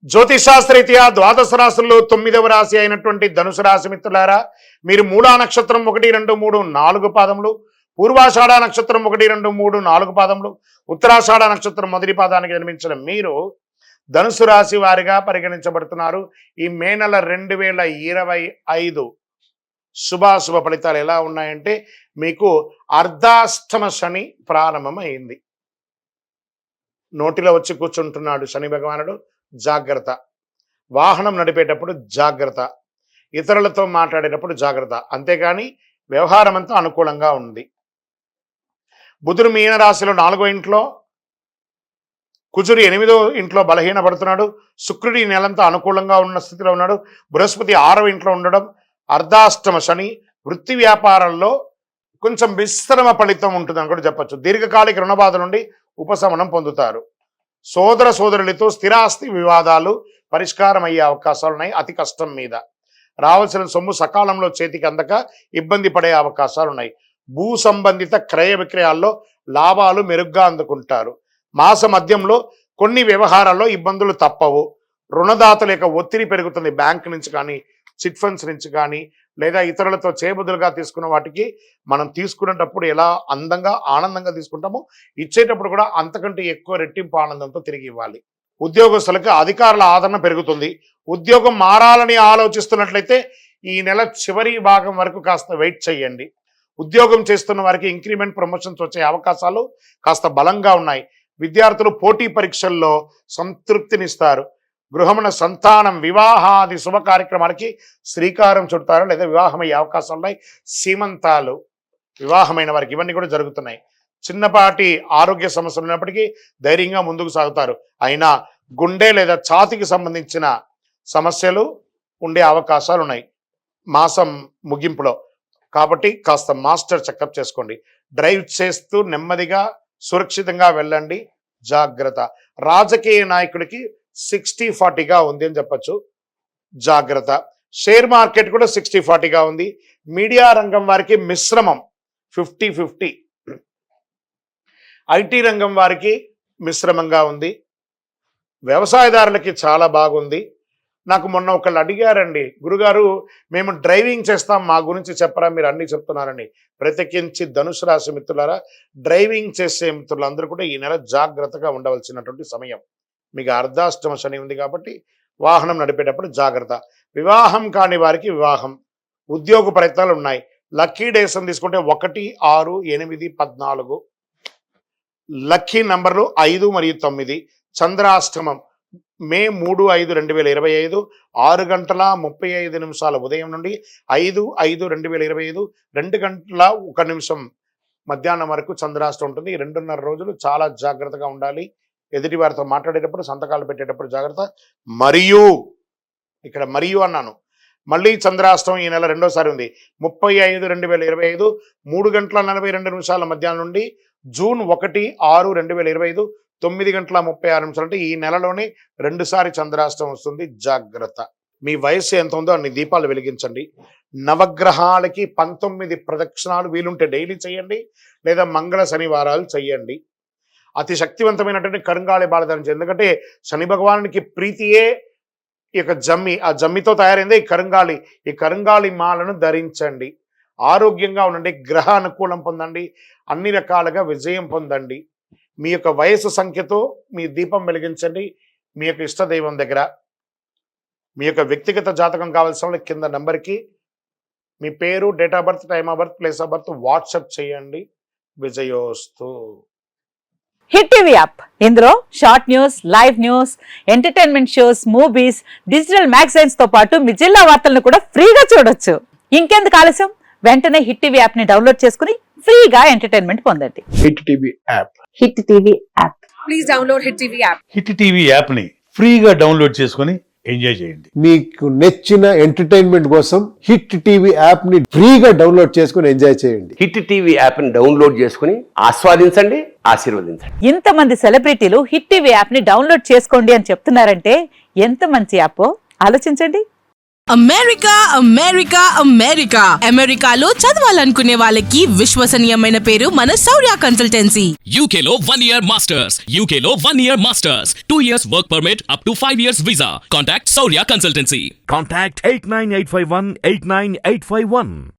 జ్యోతిషాస్త్రరీత్యా ద్వాదశ రాశుల్లో 9వ రాశి అయినటువంటి ధనుసు రాశి మిత్రులారా, మీరు మూలా నక్షత్రం 1, 2, 3, 4 పాదములు, పూర్వాషాఢ నక్షత్రం 1, 2, 3, 4 పాదములు, ఉత్తరాషాఢ నక్షత్రం మొదటి పాదానికి జన్మించిన మీరు ధనుసు రాశి వారిగా పరిగణించబడుతున్నారు. ఈ మే నెల 2025 శుభాశుభ ఫలితాలు ఎలా ఉన్నాయంటే, మీకు అర్ధాష్టమ శని ప్రారంభమైంది. నోటిలో వచ్చి కూర్చుంటున్నాడు శని భగవానుడు, జాగ్రత్త. వాహనం నడిపేటప్పుడు జాగ్రత్త, ఇతరులతో మాట్లాడేటప్పుడు జాగ్రత్త. అంతేగాని వ్యవహారం అంతా అనుకూలంగా ఉంది. బుధుడు మీన రాశిలో 4వ ఇంట్లో, కుజుడు 8వ ఇంట్లో బలహీనపడుతున్నాడు. శుక్రుడు ఈ నెలంతా అనుకూలంగా ఉన్న స్థితిలో ఉన్నాడు. బృహస్పతి 6వ ఇంట్లో ఉండడం, అర్ధాష్టమ శని. వృత్తి వ్యాపారాల్లో కొంచెం విశ్రమ ఫలితం ఉంటుందని కూడా చెప్పచ్చు. దీర్ఘకాలిక రుణబాధ నుండి ఉపశమనం పొందుతారు. సోదర సోదరులతో స్థిరాస్తి వివాదాలు పరిష్కారం అయ్యే అవకాశాలు ఉన్నాయి. అతి కష్టం మీద రావాల్సిన సొమ్ము సకాలంలో చేతికి అందక ఇబ్బంది పడే అవకాశాలు ఉన్నాయి. భూ సంబంధిత క్రయ విక్రయాల్లో లాభాలు మెరుగ్గా అందుకుంటారు. మాస మధ్యంలో కొన్ని వ్యవహారాల్లో ఇబ్బందులు తప్పవు. రుణదాతల యొక్క ఒత్తిడి పెరుగుతుంది. బ్యాంక్ నుంచి కానీ, చిట్ ఫండ్స్ నుంచి కానీ, లేదా ఇతరులతో చేబదులుగా తీసుకున్న వాటికి మనం తీసుకునేటప్పుడు ఎలా అందంగా ఆనందంగా తీసుకుంటామో, ఇచ్చేటప్పుడు కూడా అంతకంటే ఎక్కువ రెట్టింపు ఆనందంతో తిరిగి ఇవ్వాలి. ఉద్యోగస్తులకు అధికారుల ఆదరణ పెరుగుతుంది. ఉద్యోగం మారాలని ఆలోచిస్తున్నట్లయితే ఈ నెల చివరి భాగం వరకు కాస్త వెయిట్ చేయండి. ఉద్యోగం చేస్తున్న వారికి ఇంక్రిమెంట్, ప్రమోషన్స్ వచ్చే అవకాశాలు కాస్త బలంగా ఉన్నాయి. విద్యార్థులు పోటీ పరీక్షల్లో సంతృప్తినిస్తారు. గృహమున సంతానం, వివాహాది శుభ కార్యక్రమాలకి శ్రీకారం చుడతారు, లేదా వివాహమయ్యే అవకాశాలు ఉన్నాయి. సీమంతాలు, వివాహమైన వారికి ఇవన్నీ కూడా జరుగుతున్నాయి. చిన్నపాటి ఆరోగ్య సమస్యలు ఉన్నప్పటికీ ధైర్యంగా ముందుకు సాగుతారు. అయినా గుండె లేదా ఛాతికి సంబంధించిన సమస్యలు ఉండే అవకాశాలు ఉన్నాయి మాసం ముగింపులో. కాబట్టి కాస్త మాస్టర్ చెకప్ చేసుకోండి. డ్రైవ్ చేస్తూ నెమ్మదిగా సురక్షితంగా వెళ్ళండి, జాగ్రత్త. రాజకీయ నాయకుడికి 60-40గా ఉంది అని చెప్పచ్చు, జాగ్రత్త. షేర్ మార్కెట్ కూడా 60-40గా ఉంది. మీడియా రంగం వారికి మిశ్రమం, 50-50. ఐటీ రంగం వారికి మిశ్రమంగా ఉంది. వ్యవసాయదారులకి చాలా బాగుంది. నాకు మొన్న ఒకళ్ళు అడిగారండి, గురుగారు మేము డ్రైవింగ్ చేస్తాం, మా గురించి చెప్పరా, మీరు అన్నీ చెప్తున్నారని. ప్రత్యేకించి ధనుసు రాశి మిత్రులారా, డ్రైవింగ్ చేసే మిత్రులందరూ కూడా ఈ నెల జాగ్రత్తగా ఉండవలసినటువంటి సమయం. మీకు అర్ధాష్టమ శని ఉంది కాబట్టి వాహనం నడిపేటప్పుడు జాగ్రత్త. వివాహం కాని వారికి వివాహం, ఉద్యోగ ప్రయత్నాలు ఉన్నాయి. లక్కీ డేస్ అని తీసుకుంటే 1, 6, 8, 14. లక్కీ నంబర్లు 5 మరియు 9. చంద్రాష్టమం మే 3, 5, 2025 6:35 ఉదయం నుండి 5, 5, 2025 2:01 మధ్యాహ్నం వరకు చంద్రాష్టం ఉంటుంది. 2.5 రోజులు చాలా జాగ్రత్తగా ఉండాలి. ఎదుటి వారితో మాట్లాడేటప్పుడు, సంతకాలు పెట్టేటప్పుడు జాగ్రత్త. మరియు ఇక్కడ మరియు అన్నాను, మళ్ళీ చంద్రాష్టం ఈ నెల రెండోసారి ఉంది. 30, 5, 2025 3:42 మధ్యాహ్నం నుండి జూన్ 1, 6, 2025 9:36. అంటే ఈ నెలలోనే 2 సారి చంద్రాష్టం వస్తుంది, జాగ్రత్త. మీ వయస్సు ఎంత ఉందో అన్ని దీపాలు వెలిగించండి. నవగ్రహాలకి 19 ప్రదక్షిణాలు వీలుంటే డైలీ చేయండి, లేదా మంగళ శనివారాలు చేయండి. అతి శక్తివంతమైనటువంటి కరుంగాళి బాల ధరించండి. ఎందుకంటే శని భగవానునికి ప్రీతియే ఈ యొక్క జమ్మి, ఆ జమ్మితో తయారైందే ఈ కరుంగాళి. ఈ కరుంగాళి మాలను ధరించండి. ఆరోగ్యంగా ఉండండి, గ్రహ అనుకూలం పొందండి, అన్ని రకాలుగా విజయం పొందండి. మీ యొక్క వయసు సంఖ్యతో మీ దీపం వెలిగించండి మీ యొక్క ఇష్టదైవం దగ్గర. మీ యొక్క వ్యక్తిగత జాతకం కావాల్సిన వాళ్ళు కింద నెంబర్కి మీ పేరు, date of birth, time of birth, place of birth WhatsApp చేయండి. విజయోస్తు. హిట్ టీవీ యాప్, ఇందులో short news, live news, entertainment shows, movies, digital magazines తో పాటు మీ జిల్లా వార్తలను కూడా ఫ్రీగా చూడొచ్చు. ఇంకెందుకు ఆలస్యం, వెంటనే హిట్ టీవీ యాప్ ని డౌన్లోడ్ చేసుకుని ఫ్రీగా ఎంటర్టైన్మెంట్ పొందండి. Hit TV app. Hit TV app. Please download hit TV app. Hit TV app ని ఫ్రీగా డౌన్లోడ్ చేసుకుని ఎంజాయ్ చేయండి. మీకు నచ్చిన ఎంటర్టైన్మెంట్ కోసం హిట్ టీవీ యాప్ ని ఫ్రీగా డౌన్లోడ్ చేసుకుని ఎంజాయ్ చేయండి. హిట్ టీవీ యాప్ ని డౌన్లోడ్ చేసుకుని ఆస్వాదించండి, ఆశీర్వదించండి. ఇంతమంది సెలబ్రిటీలు హిట్ టీవీ యాప్ ని డౌన్లోడ్ చేసుకోండి అని చెప్తున్నారంటే ఎంత మంచి యాప్ ఆలోచించండి. అమెరికా అమెరికా అమెరికా అమెరికాలో చదవాలనుకునే వాళ్ళకి విశ్వసనీయమైన పేరు మన శౌర్య consultancy. UK Law 1 Year Masters. UK Law 1 Year Masters. 2 years work permit up to 5 years visa. Contact Saurya Consultancy. Contact 89851 89851.